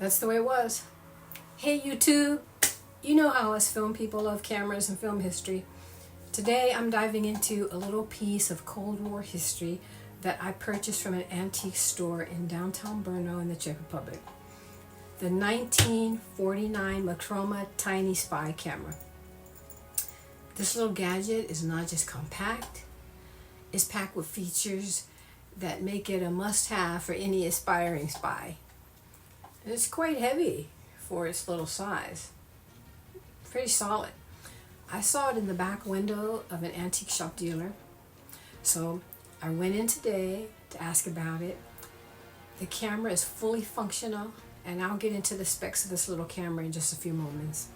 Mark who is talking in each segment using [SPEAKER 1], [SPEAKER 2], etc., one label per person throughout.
[SPEAKER 1] That's the way it was. Hey YouTube, you know how us film people love cameras and film history. Today I'm diving into a little piece of Cold War history that I purchased from an antique store in downtown Brno in the Czech Republic. The 1949 Mikroma Tiny Spy Camera. This little gadget is not just compact, it's packed with features that make it a must-have for any aspiring spy. And it's quite heavy for its little size. Pretty solid. I saw it in the back window of an antique shop dealer. So I went in today to ask about it. The camera is fully functional, and I'll get into the specs of this little camera in just a few moments.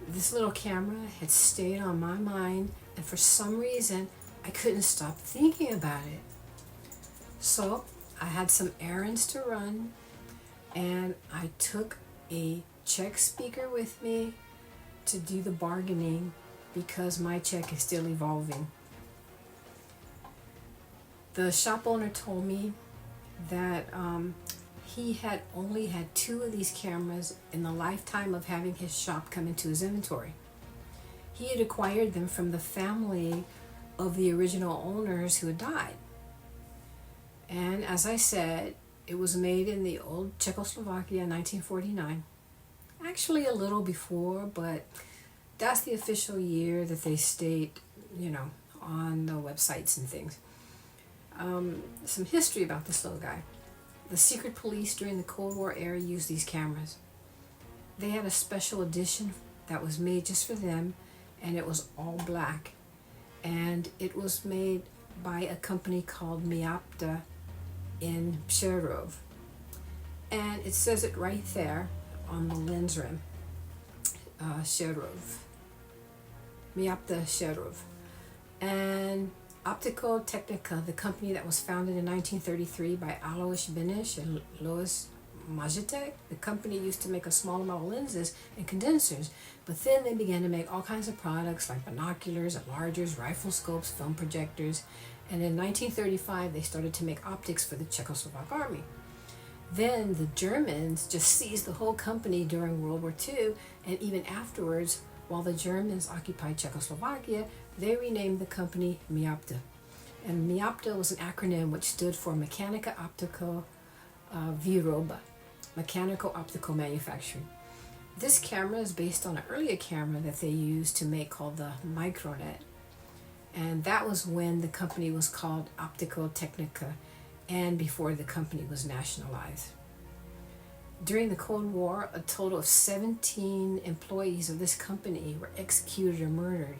[SPEAKER 1] This little camera had stayed on my mind, and for some reason I couldn't stop thinking about it. So I had some errands to run, and I took a Czech speaker with me to do the bargaining because my Czech is still evolving. The shop owner told me that he had only had 2 of these cameras in the lifetime of having his shop come into his inventory. He had acquired them from the family of the original owners who had died. And as I said, it was made in the old Czechoslovakia in 1949. Actually a little before, but that's the official year that they state, on the websites and things. Some history about this little guy. The secret police during the Cold War era used these cameras. They had a special edition that was made just for them, and it was all black. And it was made by a company called Miapta in Przerov. And it says it right there on the lens rim. Przerov. Miapta Przerov. And Optical Technica, the company that was founded in 1933 by Alois Benish and Louis Majetek, the company used to make a small amount of lenses and condensers, but then they began to make all kinds of products like binoculars, enlargers, rifle scopes, film projectors, and in 1935 they started to make optics for the Czechoslovak army. Then the Germans just seized the whole company during World War II, and even afterwards, while the Germans occupied Czechoslovakia, they renamed the company Miapta. And Miapta was an acronym which stood for Mechanica Optical Výroba, Mechanical Optical Manufacturing. This camera is based on an earlier camera that they used to make called the Micronet. And that was when the company was called Optical Technica and before the company was nationalized. During the Cold War, a total of 17 employees of this company were executed or murdered,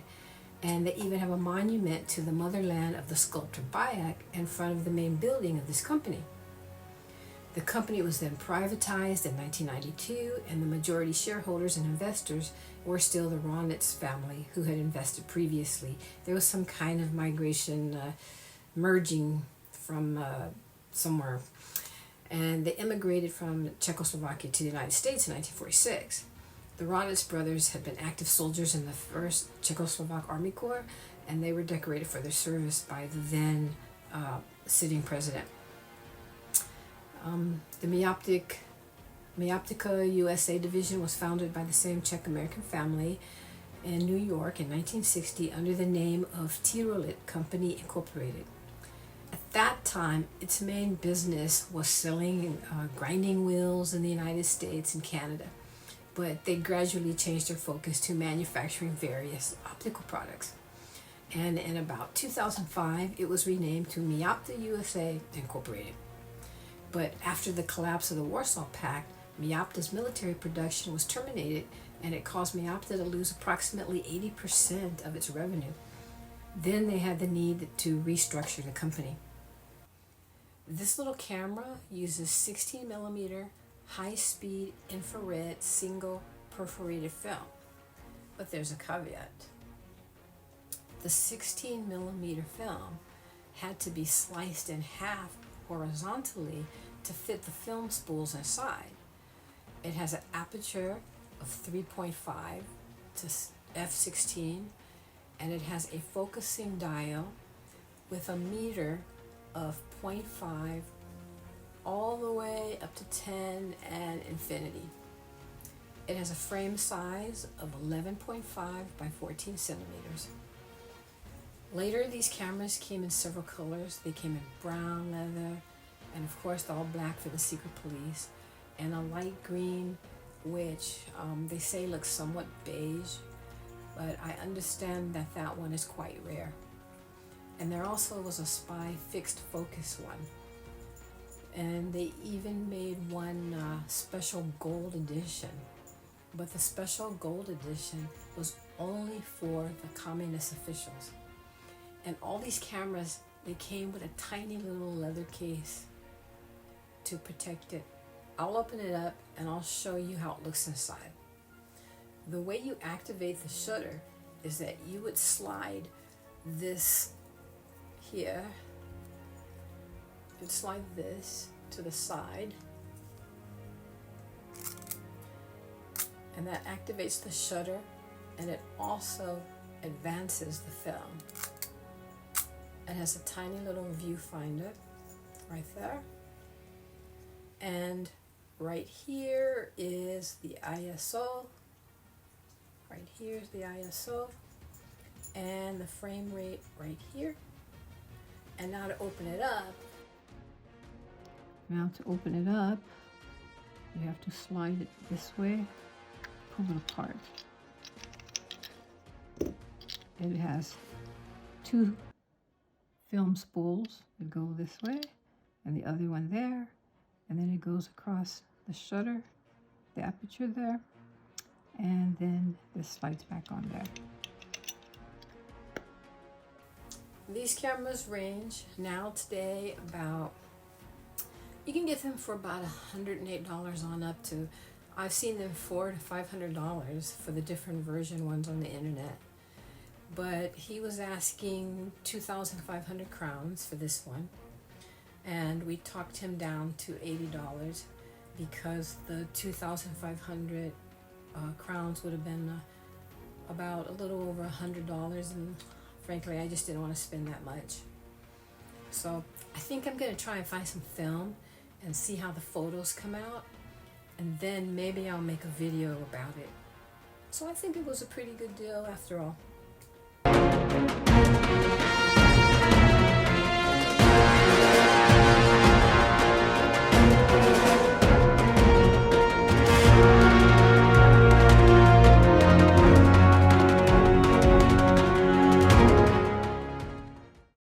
[SPEAKER 1] and they even have a monument to the motherland of the sculptor Bayak in front of the main building of this company. The company was then privatized in 1992, and the majority shareholders and investors were still the Ronitz family who had invested previously. There was some kind of migration, merging from somewhere, and they immigrated from Czechoslovakia to the United States in 1946. The Ronitz brothers had been active soldiers in the 1st Czechoslovak Army Corps, and they were decorated for their service by the then sitting president. The Miaptica USA division was founded by the same Czech-American family in New York in 1960 under the name of Tyrolit Company Incorporated. At that time, its main business was selling grinding wheels in the United States and Canada, but they gradually changed their focus to manufacturing various optical products. And in about 2005, it was renamed to Miapta USA Incorporated. But after the collapse of the Warsaw Pact, Miapta's military production was terminated, and it caused Miapta to lose approximately 80% of its revenue. Then they had the need to restructure the company. This little camera uses 16mm high-speed infrared single perforated film. But there's a caveat. The 16mm film had to be sliced in half horizontally to fit the film spools inside. It has an aperture of 3.5 to f16, and it has a focusing dial with a meter of 0.5 all the way up up to 10 and infinity. It has a frame size of 11.5 by 14 centimeters. Later, these cameras came in several colors. They came in brown leather, and of course the all black for the secret police, and a light green, which they say looks somewhat beige, but I understand that that one is quite rare. And there also was a spy fixed focus one. And they even made one special gold edition. But the special gold edition was only for the communist officials. And all these cameras, they came with a tiny little leather case to protect it. I'll open it up and I'll show you how it looks inside. The way you activate the shutter is that you would slide this here. You'd slide this to the side, and that activates the shutter, and it also advances the film. It has a tiny little viewfinder right there, and right here is the ISO. Right here is the ISO, and the frame rate right here. And now to open it up, you have to slide it this way, pull it apart. It has two film spools that go this way, and the other one there, and then it goes across the shutter, the aperture there, and then this slides back on there. These cameras range now today about, you can get them for about $108 on up to, I've seen them $400 to $500 for the different version ones on the internet. But he was asking 2,500 crowns for this one, and we talked him down to $80 because the 2,500 crowns would have been about a little over $100, and frankly I just didn't want to spend that much. So I think I'm going to try and find some film and see how the photos come out, and then maybe I'll make a video about it. So I think it was a pretty good deal after all.